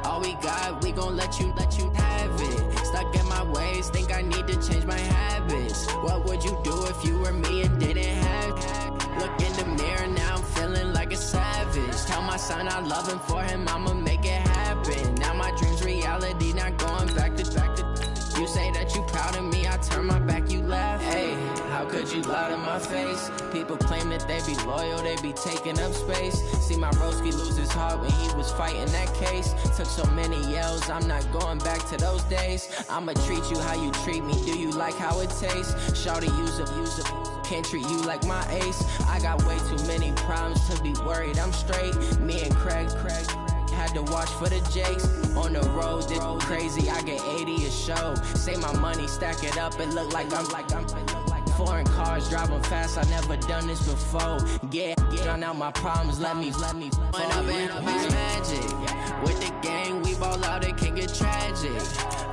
All we got, we gon' let you have it. Stuck in my ways, think I need to change my habits. What would you do if you were me and didn't have it? Look in the mirror, now I'm feeling like a savage. Tell my son I love him, for him I'ma make it happen. Now my dream's reality, not going back to. You say that you proud of me, I turn my back, you laugh. Hey, how could you lie to my face? People claim that they be loyal, they be taking up space. See my broski lose his heart when he was fighting that case. Took so many yells, I'm not going back to those days. I'ma treat you how you treat me, do you like how it tastes? Shawty, use up, can't treat you like my ace. I got way too many problems to be worried, I'm straight. Me and Craig had to watch for the Jakes. On the road, this crazy, I get 80 a show. Say my money, stack it up, it look like I'm foreign cars, driving fast, I never done this before. Get drown out my problems, let me When I've been magic. With the gang, we ball out, it can get tragic.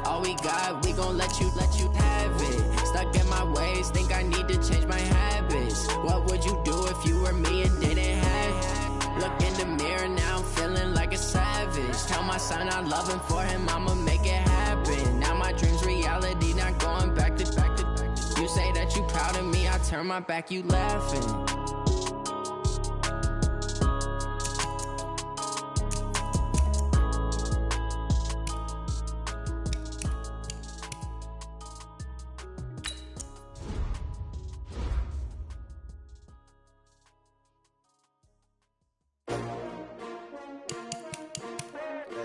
All we got, we gon' let you have it. Stuck in my ways, think I need to change my habits. What would you do if you were me and didn't have it? Look in the mirror, now I'm feeling like a savage. Tell my son I love him, for him I'ma make it happen. Now my dream's reality, not going back to. You say that you proud of me, I turn my back, you laughing.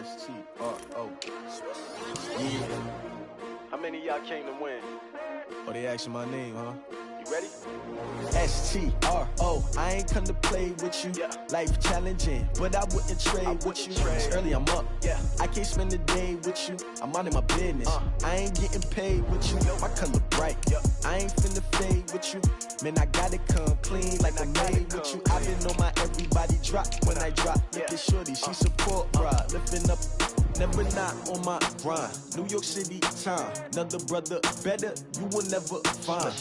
S-T-R-O. Yeah. How many of y'all came to win? Oh, they asking my name, huh? You ready? S-T-R-O. I ain't come to play with you. Yeah. Life challenging, but I wouldn't trade with you. It's early, I'm up. Yeah. I can't spend the day with you. I'm out of my business. I ain't getting paid with you. My color bright. Yeah. I ain't finna fade with you. Man, I gotta come clean like I made with you. I've been on my everybody drop when I drop. Look at shorty, she support bra. Lifting up, never not on my grind. New York City time. Another brother better, you will never find.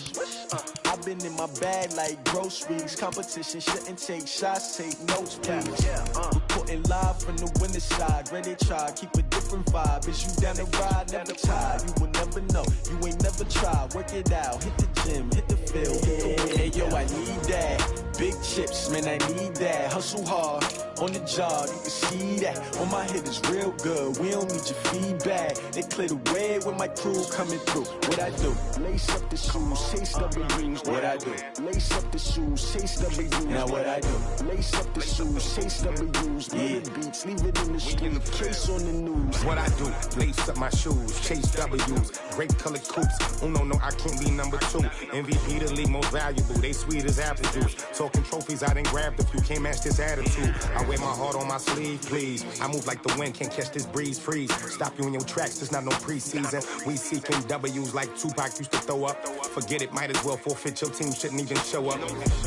I've been in my bag like groceries. Competition shouldn't take shots, take notes, please. Reporting live from the winter side. Ready to try, keep a different vibe. Is you down the ride, never tired. You will never know, you ain't never tried. Work it out, hit the gym, hit the field, hit the hey yo, I need that. Big chips, man, I need that. Hustle hard, on the job, you can see that. On my hit is real good, we don't need your feedback. They clear the way when my crew coming through. What I do? Lace up the shoes, chase W's. What I do? Lace up the shoes, chase W's. Now what I do? Lace up the shoes, chase W's. Yeah. Beats, leave it in the street, case on the news. What I do? Lace up my shoes, chase W's. Great colored coops. Oh no, I can't be number 2. MVP the league most valuable. They sweet as apple juice. Talking trophies, I done grabbed a few. Can't match this attitude. I wear my heart on my sleeve, please. I move like the wind, can't catch this breeze. Freeze. Stop you in your tracks, there's not no preseason. We seeking W's like Tupac used to throw up. Forget it, might as well forfeit. Your team shouldn't even show up.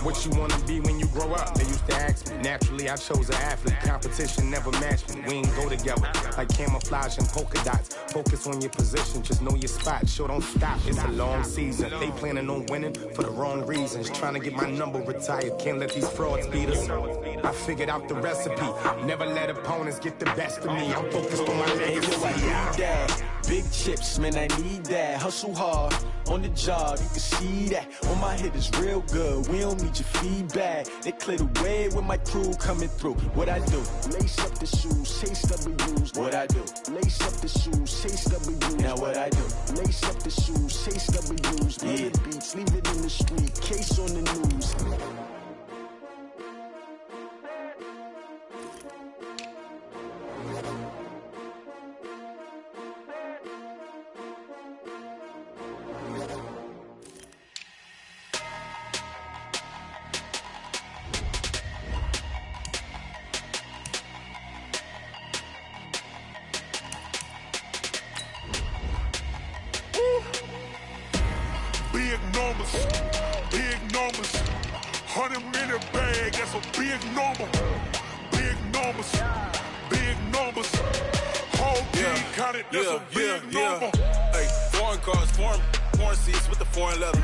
What you wanna be when you grow up? They used to ask me. Naturally, I chose an athlete. Competition never matched me. We ain't go together like camouflage and polka dots. Focus on your position, just know your spot. Sure, don't stop. It's a long season. They planning on winning for the wrong reasons. Trying to get my number retired. Can't let these frauds beat us. I figured out the recipe. Never let opponents get the best of me. I'm focused on my legacy. I need that. Big chips, man, I need that. Hustle hard, on the job, you can see that. On my hit is real good, we don't need your feedback. They clear the way when my crew coming through. What I do? Lace up the shoes, chase W's. What I do? Lace up the shoes, chase W's. Now what I do? Lace up the shoes, chase W's. Yeah. Beats, leave it in the street, case on the news. a big number. Big numbers, big numbers. Whole team counted, that's a big number. Hey, foreign cars, foreign seats with the foreign leather.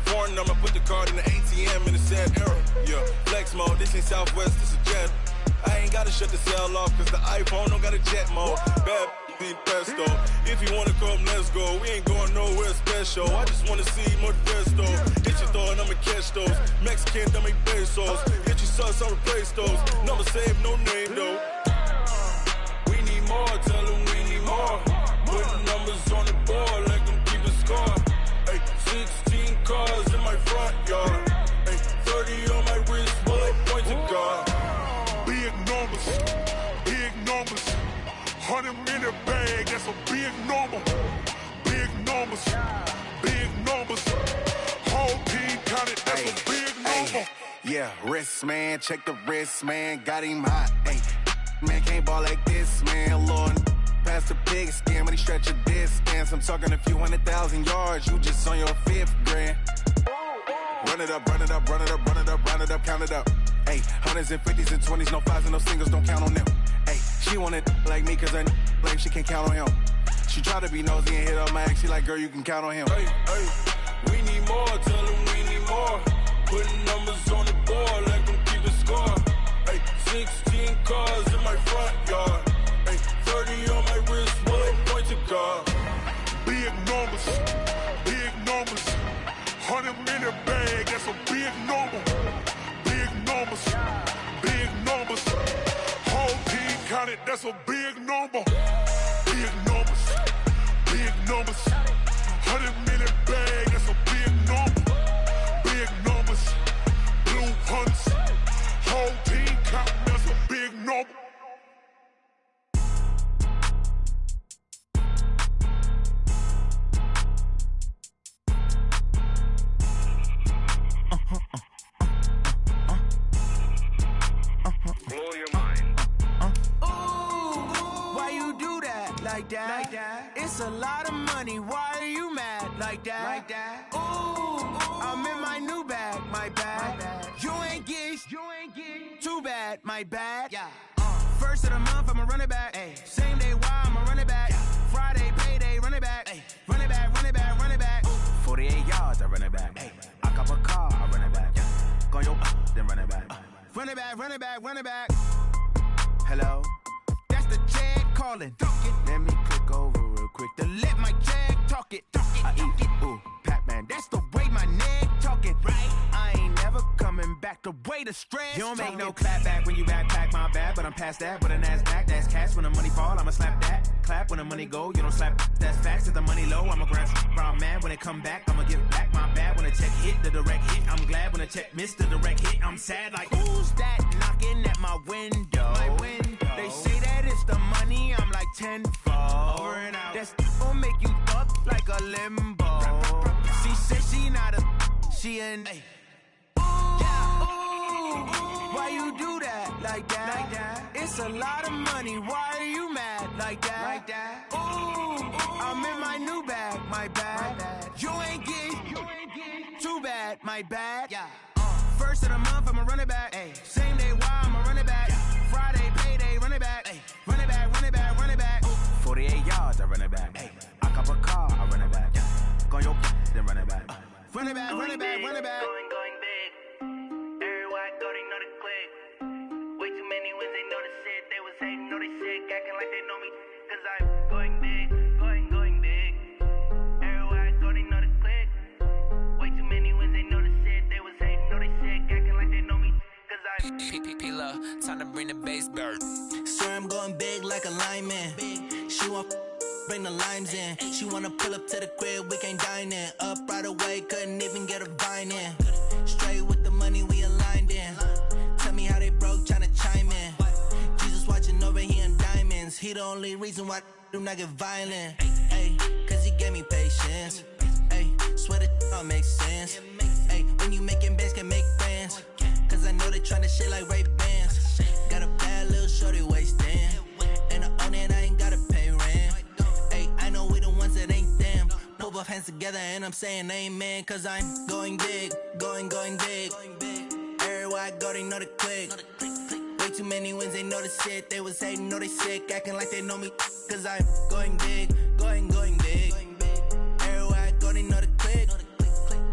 Foreign number, put the card in the ATM in the sad era. Yeah, flex mode, this ain't Southwest, this is Jet. I ain't gotta shut the cell off, cause the iPhone don't got a jet mode. Bad need pesto. If you wanna come, let's go. We ain't going nowhere special. I just wanna see more Desto. Hit your thought, I'ma catch those. Mexican, don't make pesos. Hit your sus, I'll replace those. Number save, no name though. We need more, tell them we need more. Put numbers on the board, let them keep a score. Hey, 16 cars in my front yard. Hey, 30 on my wrist, bullet point to God. Big numbers, big numbers. 100 in the bag, that's a big number. Big numbers, big numbers. Whole team counted, that's a big number. Yeah, wrist man, check the wrist man, got him hot. Ay, man can't ball like this, man. Lord, past the pig skin when he stretch a distance. I'm talking a few 100,000 yards, you just on your 5th grand. Run it up, run it up, run it up, run it up, run it up, count it up. Ay, hundreds and 50s and 20s, no 5s and no singles, don't count on them. Ay, she want it like me cause her like she can't count on him. She try to be nosy and hit up my ex, she like, girl, you can count on him. Hey, we need more, tell them we need more. Putting numbers on the board, let them keep a score. Hey, 16 cars in my front yard. Hey, 30 on my wrist, bullet point to God. Big numbers, big numbers. 100 in the bag, that's a big number. Big numbers, big numbers. Whole team counted, that's a big number. Big numbers, big numbers. 100 in the bag, that's a big number. Big numbers, blue hunts. Whole team counting, that's a big number. Blow your mind. Why you do that? Like that? It's a lot of money. Why are you mad? Like that? Ooh, I'm in my new bag. My bad. You ain't get too bad. My bad. Yeah. First of the month, I'ma run it back. Ay. Same day, why I'ma run it back. Yeah. Friday, payday, run it back. Ay. Run it back, run it back, run it back. 48 yards, I run it back. Ay. I cop a car, I run it back. Yeah. Go yo, then run it back. Run it back, run it back, run it back. Hello? That's the Jag calling. Let me click over real quick to let my Jag talk it. I eat it, ooh, Pac-Man. That's the way my neck talking. Right? I ain't never coming back the way the stress. You don't make no clap back when you backpack, my bad, but I'm past that. With a NASDAQ, that's cash. When the money fall, I'ma slap that. Clap when the money go, you don't slap. That's facts. If the money low, I'ma grab brown man. When it come back, I'ma give back my bad. When the check hit, the direct hit. I'm glad when the check missed the direct hit. I'm sad like, who's that knocking at my window? They say that it's the money, I'm like tenfold. Over and out. That's gon' make you up like a limbo. She said she not a, she an. Why you do that? Like that? It's a lot of money. Why are you mad? Like that? Ooh, I'm in my new bag. My bad. You ain't get too bad. My bad. Yeah. First of the month, I'ma run it back. Ay. Same day, why I'ma run it back. Yeah. Friday, payday, run it back. Ay. Run it back, run it back, run it back. 48 yards, I run it back. Ay. I cop a car, I run it back. Yeah. Go yo, then run it back. Run it back, run it back, run it back. Going big. Everywhere I go, they know the click. Way too many wins, they know the shit. They was hating, know they sick, acting like they know me. Cause I'm going big, going big. Everywhere I go, they know the click. Way too many wins, they know the shit. They was hating, know they sick, acting like they know me. Cause I'm P-P-P-Love, time to bring the bass bird. Swear I'm going big like a lineman. She want bring the limes in. She wanna pull up to the crib, we can't dine in. Up right away, couldn't even get a vine in. Straight with the money we aligned in. Tell me how they broke, tryna chime in. Jesus watching over here in diamonds. He the only reason why I do not get violent. Ay, cause he gave me patience. Ay, swear that all makes sense. Ay, when you making bands, can make friends. Cause I know they tryna shit like Ray-Bans. Got a bad little shorty wasting. And I own it, I ain't gotta pay rent. Ay, I know we the ones that ain't them. Put both hands together and I'm saying amen. Cause I'm going big, going big. Everywhere Everywhere I go, they know the click. Way too many wins, they know the shit. They was hating, know they sick, acting like they know me. Cause I'm going big, going big. Everywhere I go, they know the click.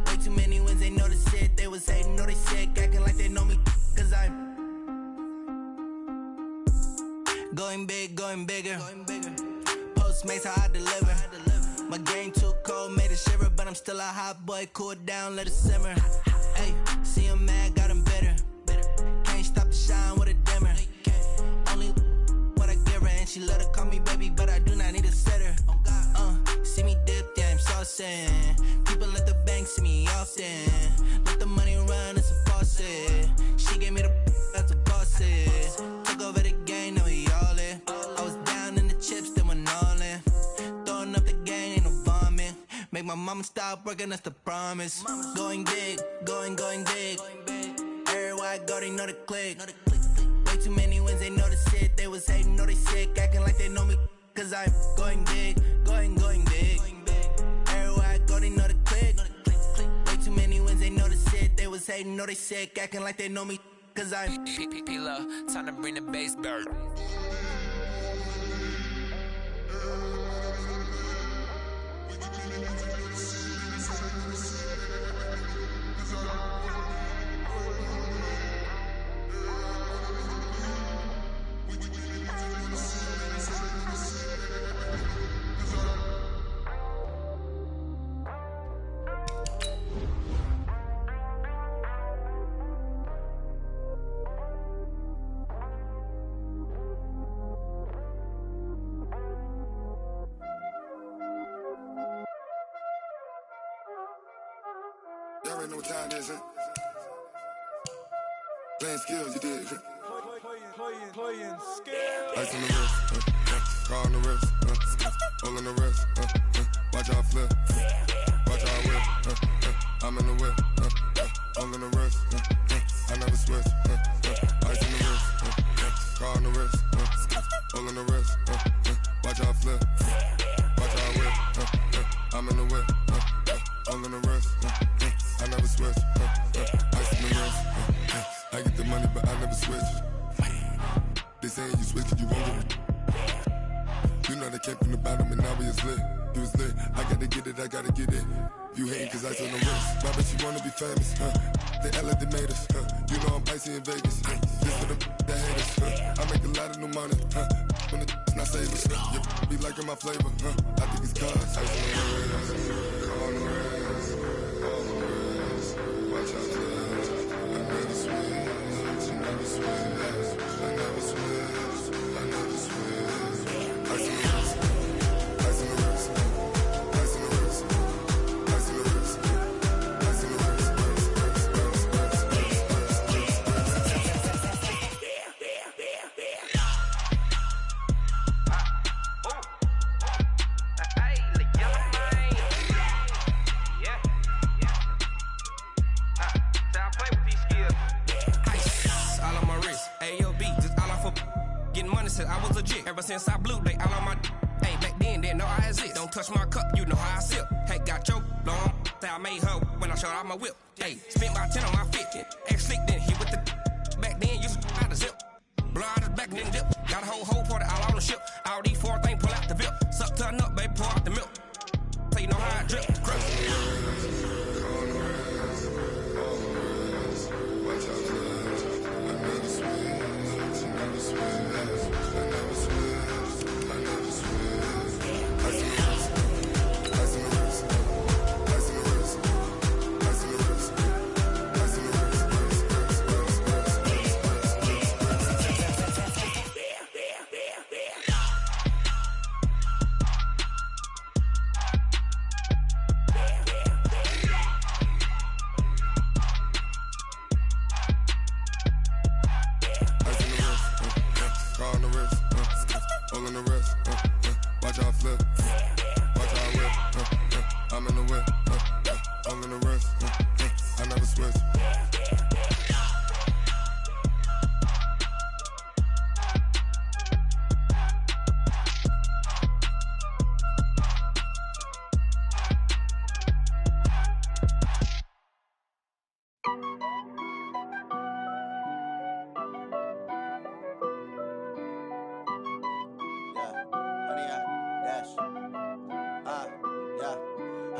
Way too many wins, they know the shit. They was hating, know they sick, acting like they know me. Cause I'm going big, going bigger. Postmates, how I deliver. My game too cold, made it shiver, but I'm still a hot boy. Cool it down, let it simmer. Hey, see him mad, got him bitter. Can't stop the shine with a dimmer. Only what I give her, and she let her call me baby, but I do not need a sitter. See me dip, yeah, I'm saucing. People at the bank see me often. Let the money run, it's a faucet. She gave me the that's a bossy. Took over the game, now we all in. I was down in the chips, then went all in. Throwing up the game, ain't no vomit. Make my mama stop working, that's the promise. Going big, going big. Everywhere I go, they know the click. Way too many wins, they know the shit. They was hating, know they sick, acting like they know me. Cause I'm going big, going big. Everywhere I go, they know the click. Way too many wins, they know the shit. They was hating, know they sick, acting like they know me. Cause I'm P-P-P-Love, time to bring the bass bird. Y'all already know what time it is, huh? Playing skills, you did. Playing skills. Ice on the wrist, car on the wrist, hole in the wrist, watch out flip, watch out whip, I'm in the whip, hole in the wrist, I never switch, ice on the wrist, car on the wrist, hole in the wrist, watch out flip, watch out whip, I'm in the whip, hole in the wrist, I never switch, ice on the wrist, I get the money but I never switch. They saying you switch it, you won't get it. You know they came from the bottom and now we is lit. You was lit, I gotta get it, I gotta get it. You hating cause ice on the wrist. Why bet you wanna be famous, They act like they made us, You know I'm icy in Vegas, This for the that hate us, I make a lot of new money, When it's not savers, You be liking my flavor, I think it's cause ice on the wrist, watch out, I never switch, you never switch. I never switch, I never switch. Ice in the wrist, ice in the wrist, ice in the wrist, ice in the wrist, ice in the wrist, I was legit. Ever since I blew, they all on my. Hey, back then, didn't know I exist. Don't touch my cup, you know how I sip. Hey, got your long. Say I made her when I showed out my whip. Hey, spent my 10 on my 50. Ex slick, then hit with the. Back then, used to out the zip. Blood is back, then dip. Got a whole party all on the ship. All these four things, pull out the VIP. Suck to a nut, baby, pour out the milk. So you know how I drip.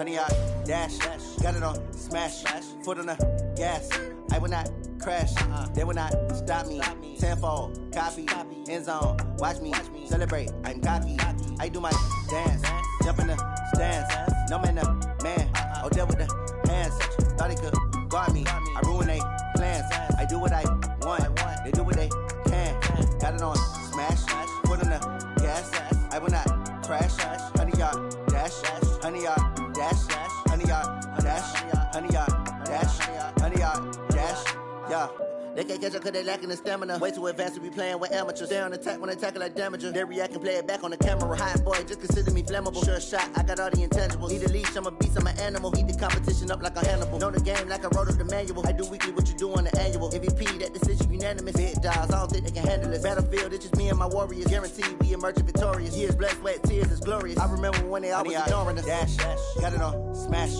100 yard dash. Got it on smash, foot on the gas. I will not crash, they will not stop me. Tenfold, copy, end zone, watch me celebrate. I'm cocky, I do my dance, jump in the stands. No man, man, Odell with the hands. Thought he could guard me, I ruin they plans. I do what I want, they do what they can. Got it on smash, foot on the gas. I will not crash, 100 yard dash, 100 yard dash, 100 yard dash, 100 yard dash, 100 yard dash, yeah. They can't catch up cause they lacking the stamina. Way too advanced to be playing with amateurs. Stay on attack when they tackle like damager. They react and play it back on the camera. Hot boy, just consider me flammable. Sure shot, I got all the intangibles. Need a leash, I'm a beast, I'm an animal. Eat the competition up like a Hannibal. Know the game like I wrote up the manual. I do weekly what you do on the annual. MVP, that decision unanimous. Big dogs, I don't think they can handle it. Battlefield, it's just me and my warriors. Guaranteed we emerge victorious. Years, blood, sweat, tears, it's glorious. I remember when they always ignoring us. Dash, got it on smash,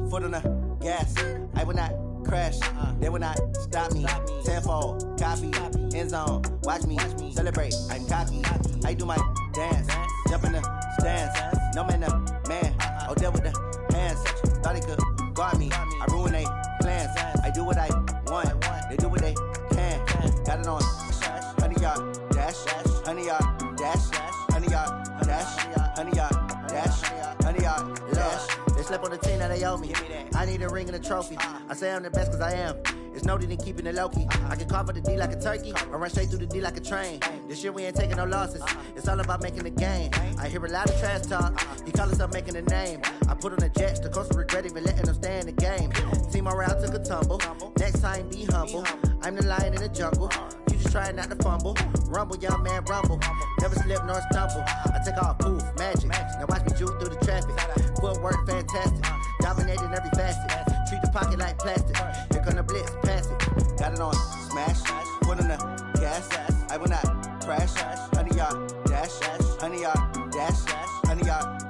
foot on the gas. I will not crash, they will not stop me. Tenfold, copy, end zone, watch me celebrate. I'm cocky, I do my dance, jump in the stands. No man, man, Odell with the hands. Thought he could guard me, I ruin they plans. I do what I want, they do what they can. Got it on 100 yard dash, 100 yard dash, 100 yard dash, 100 yard dash, 100 yard dash. They slept on the team that they owe me. I need a ring and a trophy. I say I'm the best cause I am. It's no need in keeping it low-key. I can carve up the D like a turkey or run straight through the D like a train. This year we ain't taking no losses. It's all about making the game. I hear a lot of trash talk. He call himself making a name. I put on the Jets. The coach will regret even letting them stay in the game. Team morale took a tumble. Next time be humble. I'm the lion in the jungle. You just try not to fumble. Rumble, young man, rumble. Never slip nor stumble. I take off, poof, magic. Now watch me juke through the traffic. Footwork fantastic. Dominating every facet. Treat the pocket like plastic. Here come the blitz, pass it. Got it on smash, foot on the gas. I will not crash. 100 yard dash, 100 yard dash, 100 yard